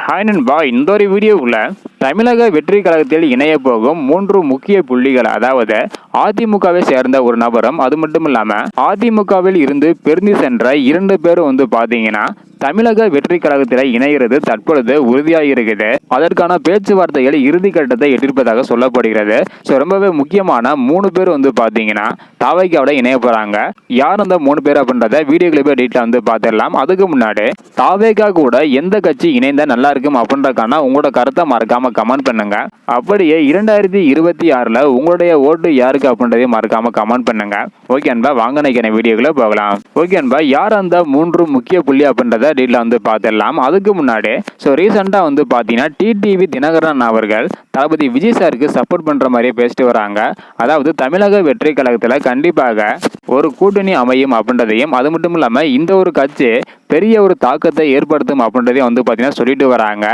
Hi நண்பா, இந்த ஒரு வீடியோவுக்குள்ள தமிழக வெற்றி கழகத்தில் இணைய போகும் 3 முக்கிய புள்ளிகள், அதாவது அதிமுகவை சேர்ந்த ஒரு நபரும், அது மட்டும் இல்லாம அதிமுகவில் இருந்து பிரிந்து சென்ற 2 பேரும் பாத்தீங்கன்னா தமிழக வெற்றி கழகத்தில் இணைகிறது தற்பொழுது உறுதியாக இருக்குது. அதற்கான பேச்சுவார்த்தைகள் இறுதி கட்டத்தை எட்டிருப்பதாக சொல்லப்படுகிறது. ரொம்பவே முக்கியமான 3 பேர் பாத்தீங்கன்னா தாவைக்காவோட இணைய போறாங்க. யார் அந்த 3 பேர் அப்படின்றத வீடியோ கிளிப்பை டீட்டெயிலாக பார்த்துடலாம். அதுக்கு முன்னாடி தாவைக்கா கூட எந்த கட்சி இணைந்தா நல்லா இருக்கும் அப்படின்றக்கான உங்களோட கருத்தை மறக்காம கமெண்ட் பண்ணுங்க. அப்படியே 2026ல உங்களுடைய ஓட்டு யாருக்கு அப்படின்றதையும் மறக்காம கமெண்ட் பண்ணுங்க. ஓகே அன்பா, வாங்க நினைக்கிற வீடியோக்குள்ள போகலாம். ஓகே அன்பா, யார் அந்த 3 முக்கிய புள்ளி அப்படின்றத டீட்டெயிலாக பார்த்துடலாம். அதுக்கு முன்னாடி ரீசெண்டா பாத்தீங்கன்னா டிடிவி தினகரன் அவர்கள் தளபதி விஜய் சாருக்கு சப்போர்ட் பண்ற மாதிரியே பேசிட்டு வராங்க. அதாவது தமிழக வெற்றி கழகத்துல கண்டிப்பாக ஒரு கூட்டணி அமையும் அப்படின்றதையும், அது மட்டும் இல்லாம இந்த ஒரு கட்சி பெரிய ஒரு தாக்கத்தை ஏற்படுத்தும் அப்படின்றதையும் பாத்தீங்கன்னா சொல்லிட்டு வராங்க.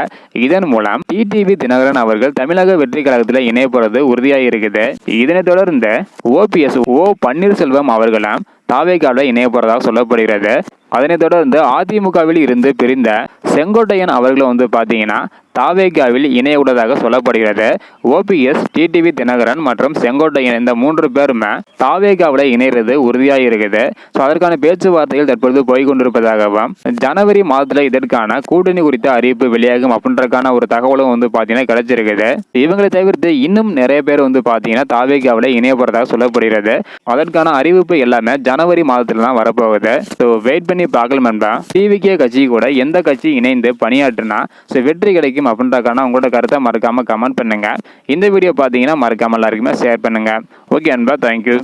இதன் மூலம் டிடிவி தினகரன் அவர்கள் தமிழக வெற்றி கழகத்தில் இணைய போறது உறுதியாக இருக்குது. இதனைத் தொடர்ந்து ஓபிஎஸ் பன்னீர்செல்வம் அவர்களும் தாவேக்காவில் இணைய போறதாக சொல்லப்படுகிறது. அதனைத் தொடர்ந்து அதிமுகவில் இருந்து பிரிந்த செங்கோட்டையன் அவர்களும் பாத்தீங்கன்னா தாவேக்காவில் இணைய உள்ளதாக சொல்லப்படுகிறது. ஓபிஎஸ், டிடிவி தினகரன் மற்றும் செங்கோட்டையன் இந்த 3 பேருமே தாவேக்காவில் இணைகிறது உறுதியாக இருக்குது. அதற்கான பேச்சுவார்த்தைகள் தற்பொழுது போய்கொண்டிருப்பதாகவும், ஜனவரி மாதத்துல இதற்கான கூட்டணி குறித்த அறிவிப்பு வெளியாகும் அப்படின்றக்கான ஒரு தகவலும் பாத்தீங்கன்னா கிடைச்சிருக்குது. இவங்களை தவிர்த்து இன்னும் நிறைய பேர் பாத்தீங்கன்னா தாவேக்காவில் இணைய போறதாக சொல்லப்படுகிறது. அதற்கான அறிவிப்பு எல்லாமே ஜனவரி மாதத்துல தான் வரப்போகுது. வெயிட் பண்ணி பார்க்கலாம் நண்பா. டிவிகே கட்சி கூட எந்த கட்சி இணைந்து பணியாற்றினா வெற்றி கிடைக்கும் அப்படின்றக்கான உங்களோட கருத்தை மறக்காம கமெண்ட் பண்ணுங்க. இந்த வீடியோ பார்த்தீங்கன்னா மறக்காம எல்லாருக்குமே ஷேர் பண்ணுங்க. ஓகே அன்பா, தேங்க்யூ.